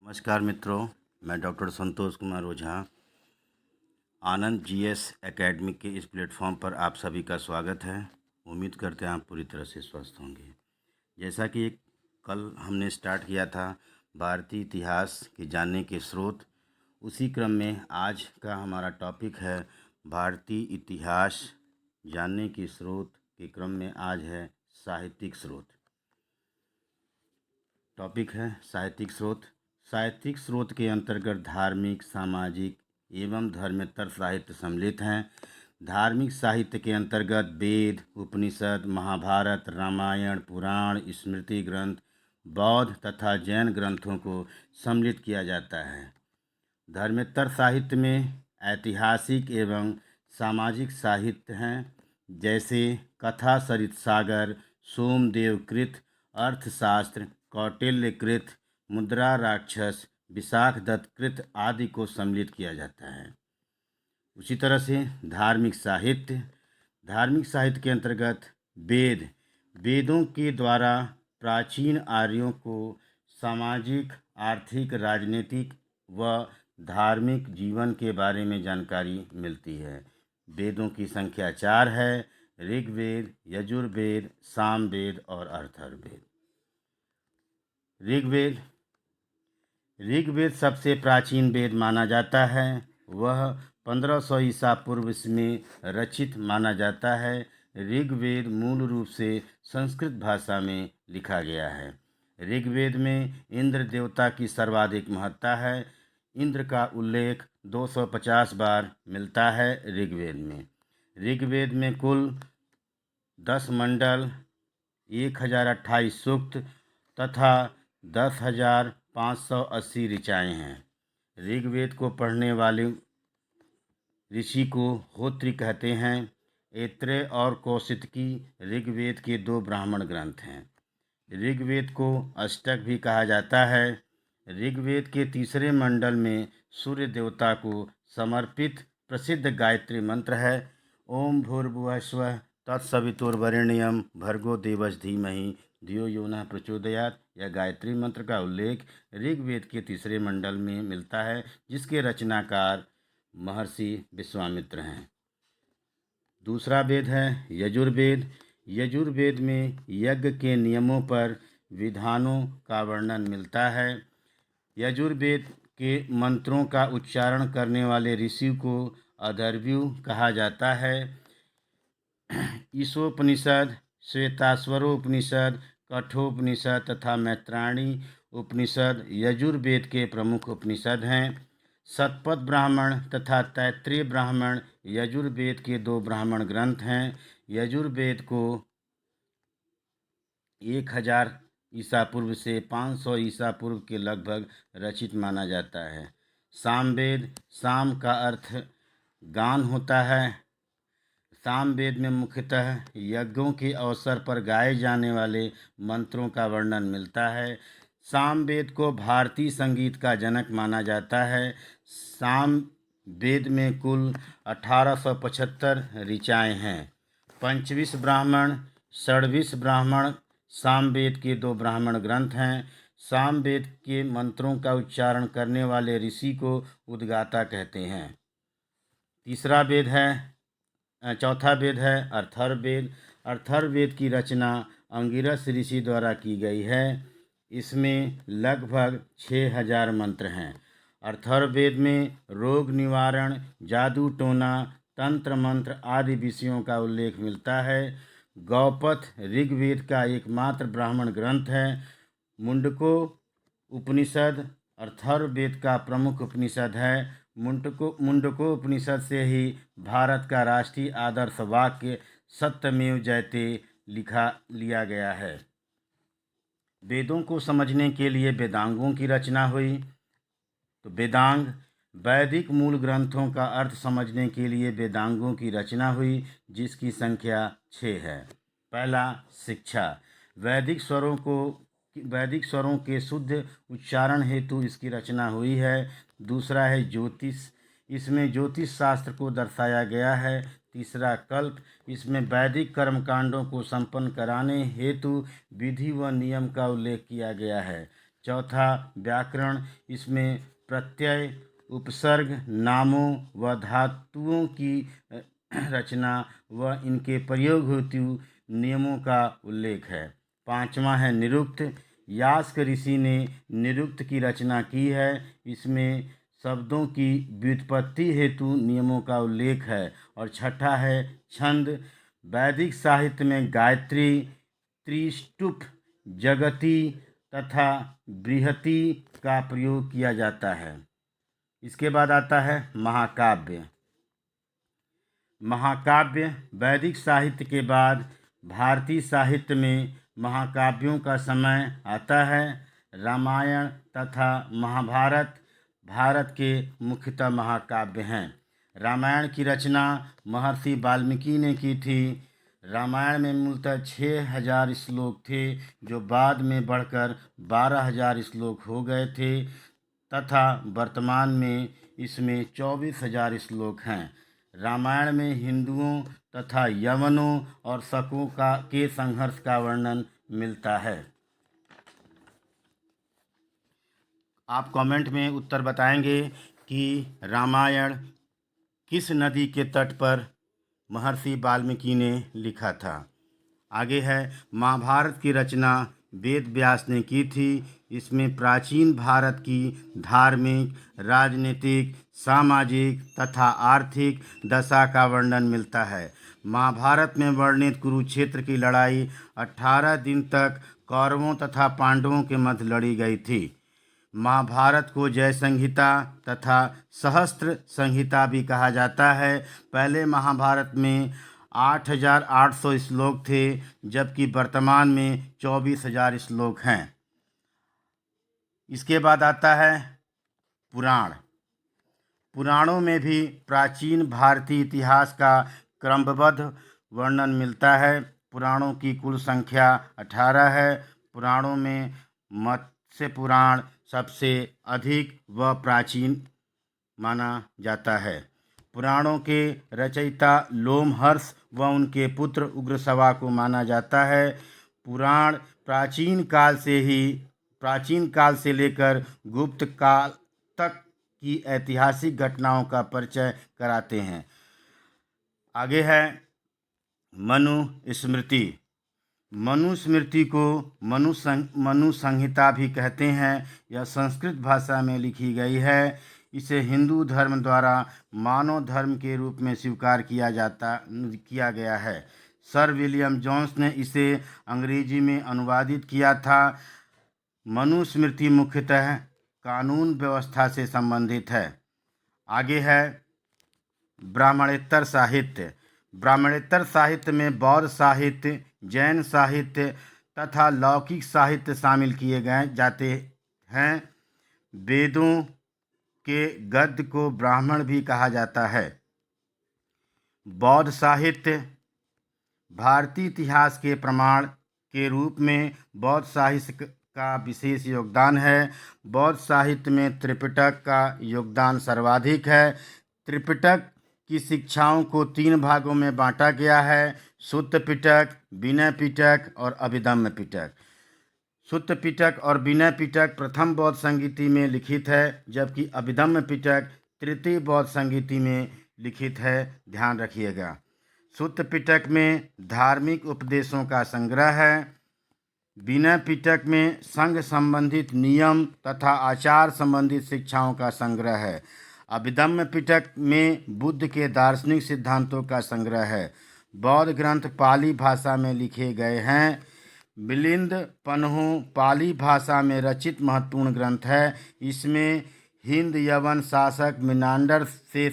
नमस्कार मित्रों, मैं डॉक्टर संतोष कुमार ओझा आनंद जीएस एकेडमी के इस प्लेटफॉर्म पर आप सभी का स्वागत है। उम्मीद करते हैं आप पूरी तरह से स्वस्थ होंगे। जैसा कि कल हमने स्टार्ट किया था भारतीय इतिहास के जानने के स्रोत, उसी क्रम में आज का हमारा टॉपिक है भारतीय इतिहास जानने के स्रोत के क्रम में आज है साहित्यिक स्रोत। टॉपिक है साहित्यिक स्रोत। साहित्यिक स्रोत के अंतर्गत धार्मिक, सामाजिक एवं धर्मेतर साहित्य सम्मिलित हैं। धार्मिक साहित्य के अंतर्गत वेद, उपनिषद, महाभारत, रामायण, पुराण, स्मृति ग्रंथ, बौद्ध तथा जैन ग्रंथों को सम्मिलित किया जाता है। धर्मेतर साहित्य में ऐतिहासिक एवं सामाजिक साहित्य हैं, जैसे कथा सरित सागर, सोमदेव कृत, अर्थशास्त्र, कौटिल्य कृत, मुद्रा राक्षस, विशाख दत्त कृत आदि को सम्मिलित किया जाता है। उसी तरह से धार्मिक साहित्य के अंतर्गत वेदों के द्वारा प्राचीन आर्यों को सामाजिक, आर्थिक, राजनीतिक व धार्मिक जीवन के बारे में जानकारी मिलती है। वेदों की संख्या 4 है: ऋग्वेद, यजुर्वेद, सामवेद और अथर्ववेद। ऋग्वेद सबसे प्राचीन वेद माना जाता है। वह 1500 ईसा पूर्व में रचित माना जाता है। ऋग्वेद मूल रूप से संस्कृत भाषा में लिखा गया है। ऋग्वेद में इंद्र देवता की सर्वाधिक महत्ता है। इंद्र का उल्लेख 250 बार मिलता है ऋग्वेद में। ऋग्वेद में कुल 10 मंडल, 1028 सूक्त तथा 10,580 ऋचाएँ हैं। ऋग्वेद को पढ़ने वाले ऋषि को होत्री कहते हैं। ऐत्रेय और कौशितकी ऋग्वेद के 2 ब्राह्मण ग्रंथ हैं। ऋग्वेद को अष्टक भी कहा जाता है। ऋग्वेद के तीसरे मंडल में सूर्य देवता को समर्पित प्रसिद्ध गायत्री मंत्र है: ओम भूर्भुवः स्वः तत्सवितुर्वरेण्यं भर्गो देवस्य धीमहि धियो यो नः प्रचोदयात्। यह गायत्री मंत्र का उल्लेख ऋग्वेद के तीसरे मंडल में मिलता है, जिसके रचनाकार महर्षि विश्वामित्र हैं। दूसरा वेद है यजुर्वेद। यजुर्वेद में यज्ञ के नियमों पर विधानों का वर्णन मिलता है। यजुर्वेद के मंत्रों का उच्चारण करने वाले ऋषि को अथर्वयु कहा जाता है। ईशोपनिषद, श्वेताश्वरोपनिषद, कठोपनिषद तथा मैत्रायणी उपनिषद यजुर्वेद के प्रमुख उपनिषद हैं। शतपथ ब्राह्मण तथा तैत्तिरीय ब्राह्मण यजुर्वेद के 2 ब्राह्मण ग्रंथ हैं। यजुर्वेद को 1000 ईसा पूर्व से 500 ईसा पूर्व के लगभग रचित माना जाता है। सामवेद, साम का अर्थ गान होता है। सामवेद में मुख्यतः यज्ञों के अवसर पर गाए जाने वाले मंत्रों का वर्णन मिलता है। सामवेद को भारतीय संगीत का जनक माना जाता है। सामवेद में कुल 1875 ऋचाएँ हैं। पंचविंश ब्राह्मण, षड्विंश ब्राह्मण सामवेद के 2 ब्राह्मण ग्रंथ हैं। सामवेद के मंत्रों का उच्चारण करने वाले ऋषि को उद्गाता कहते हैं। चौथा वेद है अथर्ववेद। अथर्ववेद की रचना अंगिरस ऋषि द्वारा की गई है। इसमें लगभग 6000 मंत्र हैं। अथर्ववेद में रोग निवारण, जादू टोना, तंत्र मंत्र आदि विषयों का उल्लेख मिलता है। गौपथ ऋग्वेद का एकमात्र ब्राह्मण ग्रंथ है। मुंडको उपनिषद अथर्ववेद का प्रमुख उपनिषद है। मुंडको उपनिषद से ही भारत का राष्ट्रीय आदर्श वाक्य सत्यमेव जयते लिया गया है। वेदों को समझने के लिए वेदांगों की रचना हुई। तो वेदांग वैदिक मूल ग्रंथों का अर्थ समझने के लिए वेदांगों की रचना हुई, जिसकी संख्या 6 है। पहला, शिक्षा। वैदिक स्वरों के शुद्ध उच्चारण हेतु इसकी रचना हुई है। दूसरा है ज्योतिष। इसमें ज्योतिष शास्त्र को दर्शाया गया है। तीसरा, कल्प। इसमें वैदिक कर्मकांडों को संपन्न कराने हेतु विधि व नियम का उल्लेख किया गया है। चौथा व्याकरण, इसमें प्रत्यय, उपसर्ग, नामों व धातुओं की रचना व इनके प्रयोग हेतु नियमों का उल्लेख है। पांचवा है निरुक्त। यास्क ऋषि ने निरुक्त की रचना की है। इसमें शब्दों की व्युत्पत्ति हेतु नियमों का उल्लेख है। और छठा है छंद। वैदिक साहित्य में गायत्री, त्रिष्टुप, जगती तथा बृहति का प्रयोग किया जाता है। इसके बाद आता है महाकाव्य। महाकाव्य वैदिक साहित्य के बाद भारतीय साहित्य में महाकाव्यों का समय आता है। रामायण तथा महाभारत भारत के मुख्यतः महाकाव्य हैं। रामायण की रचना महर्षि वाल्मीकि ने की थी। रामायण में मूलतः 6000 श्लोक थे, जो बाद में बढ़कर 12000 श्लोक हो गए थे तथा वर्तमान में इसमें 24000 श्लोक हैं। रामायण में हिंदुओं तथा यवनों और शकों के संघर्ष का वर्णन मिलता है। आप कमेंट में उत्तर बताएंगे कि रामायण किस नदी के तट पर महर्षि वाल्मीकि ने लिखा था। आगे है महाभारत की रचना वेद व्यास ने की थी। इसमें प्राचीन भारत की धार्मिक, राजनीतिक, सामाजिक तथा आर्थिक दशा का वर्णन मिलता है। महाभारत में वर्णित कुरुक्षेत्र की लड़ाई 18 दिन तक कौरवों तथा पांडवों के मध्य लड़ी गई थी। महाभारत को जय संहिता तथा सहस्त्र संहिता भी कहा जाता है। पहले महाभारत में 8800 श्लोक थे, जबकि वर्तमान में 24000 श्लोक हैं। इसके बाद आता है पुराण। पुराणों में भी प्राचीन भारतीय इतिहास का क्रमबद्ध वर्णन मिलता है। पुराणों की कुल संख्या 18 है। पुराणों में मत्स्य पुराण सबसे अधिक व प्राचीन माना जाता है। पुराणों के रचयिता लोमहर्ष व उनके पुत्र उग्रश्रवा को माना जाता है। पुराण प्राचीन काल से लेकर गुप्त काल तक की ऐतिहासिक घटनाओं का परिचय कराते हैं। आगे है मनुस्मृति। मनुस्मृति को मनु संहिता भी कहते हैं। यह संस्कृत भाषा में लिखी गई है। इसे हिंदू धर्म द्वारा मानव धर्म के रूप में स्वीकार किया गया है। सर विलियम जोन्स ने इसे अंग्रेजी में अनुवादित किया था। मनुस्मृति मुख्यतः कानून व्यवस्था से संबंधित है। आगे है ब्राह्मणेतर साहित्य। ब्राह्मणेतर साहित्य में बौद्ध साहित्य, जैन साहित्य तथा लौकिक साहित्य शामिल किए जाते हैं। वेदों के गद्य को ब्राह्मण भी कहा जाता है। बौद्ध साहित्य भारतीय इतिहास के प्रमाण के रूप में बौद्ध साहित्य का विशेष योगदान है। बौद्ध साहित्य में त्रिपिटक का योगदान सर्वाधिक है। त्रिपिटक की शिक्षाओं को 3 भागों में बांटा गया है: सुत्त पिटक, विनय पिटक और अभिधम्म पिटक। सुत्त पिटक और विनय पिटक प्रथम बौद्ध संहिता में लिखित है, जबकि अभिधम्म पिटक तृतीय बौद्ध संहिता में लिखित है। ध्यान रखिएगा। सुत्त पिटक में धार्मिक उपदेशों का संग्रह है। विनय पिटक में संघ संबंधित नियम तथा आचार संबंधित शिक्षाओं का संग्रह है। अभिधम्म पिटक में बुद्ध के दार्शनिक सिद्धांतों का संग्रह है। बौद्ध ग्रंथ पाली भाषा में लिखे गए हैं। मिलिंद पन्हु पाली भाषा में रचित महत्वपूर्ण ग्रंथ है। इसमें हिंद यवन शासक मिनांडर से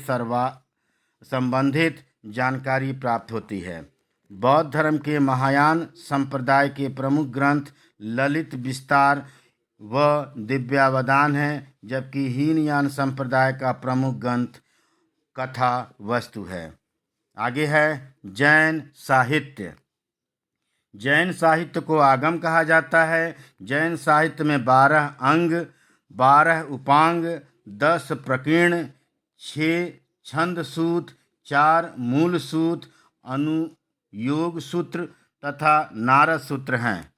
संबंधित जानकारी प्राप्त होती है। बौद्ध धर्म के महायान संप्रदाय के प्रमुख ग्रंथ ललित विस्तार व दिव्यावदान है, जबकि हीनयान संप्रदाय का प्रमुख ग्रंथ कथा वस्तु है। आगे है जैन साहित्य। जैन साहित्य को आगम कहा जाता है। जैन साहित्य में 12 अंग, 12 उपांग, 10 प्रकीर्ण, 6 छंद सूत्र, 4 मूल सूत्र, अनुयोग सूत्र तथा नारद सूत्र हैं।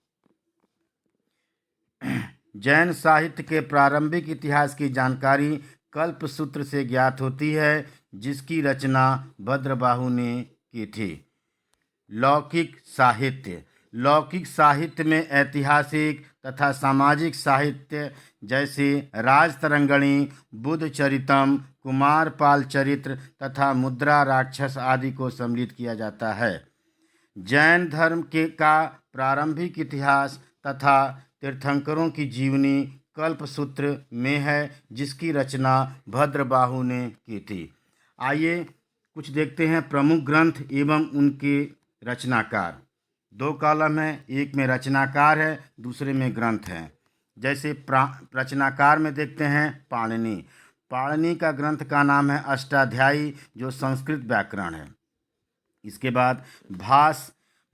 जैन साहित्य के प्रारंभिक इतिहास की जानकारी कल्पसूत्र से ज्ञात होती है, जिसकी रचना भद्रबाहु ने की थी। लौकिक साहित्य। लौकिक साहित्य में ऐतिहासिक तथा सामाजिक साहित्य जैसे राजतरंगिणी, बुद्ध चरितम, कुमारपाल चरित्र तथा मुद्रा राक्षस आदि को सम्मिलित किया जाता है। जैन धर्म के का प्रारंभिक इतिहास तथा तीर्थंकरों की जीवनी कल्पसूत्र में है, जिसकी रचना भद्रबाहु ने की थी। आइए कुछ देखते हैं प्रमुख ग्रंथ एवं उनके रचनाकार। 2 कॉलम है, एक में रचनाकार है, दूसरे में ग्रंथ है। जैसे रचनाकार में देखते हैं पाणिनि। पाणिनि का ग्रंथ का नाम है अष्टाध्यायी, जो संस्कृत व्याकरण है। इसके बाद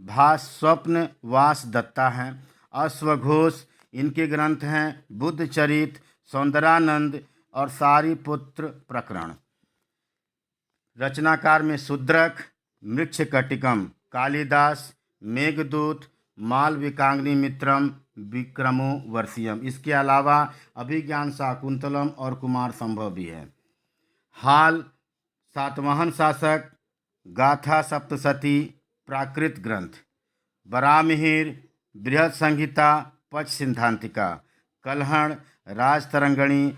भास स्वप्न वास दत्ता हैं। अश्वघोष, इनके ग्रंथ हैं बुद्ध चरित, सौंदरानंद और सारिपुत्र प्रकरण। रचनाकार में शूद्रक, मृच्छकटिकम, कालिदास, मेघदूत, मालविकाग्नि मित्रम, विक्रमो वर्षियम। इसके अलावा अभिज्ञान शाकुंतलम और कुमार संभव भी है। हाल सातवाहन शासक, गाथा सप्तशती, प्राकृत ग्रंथ, बरामिहिर, बृहद संहिता, पच सिद्धांतिका, कल्हण, राजतरंगिणी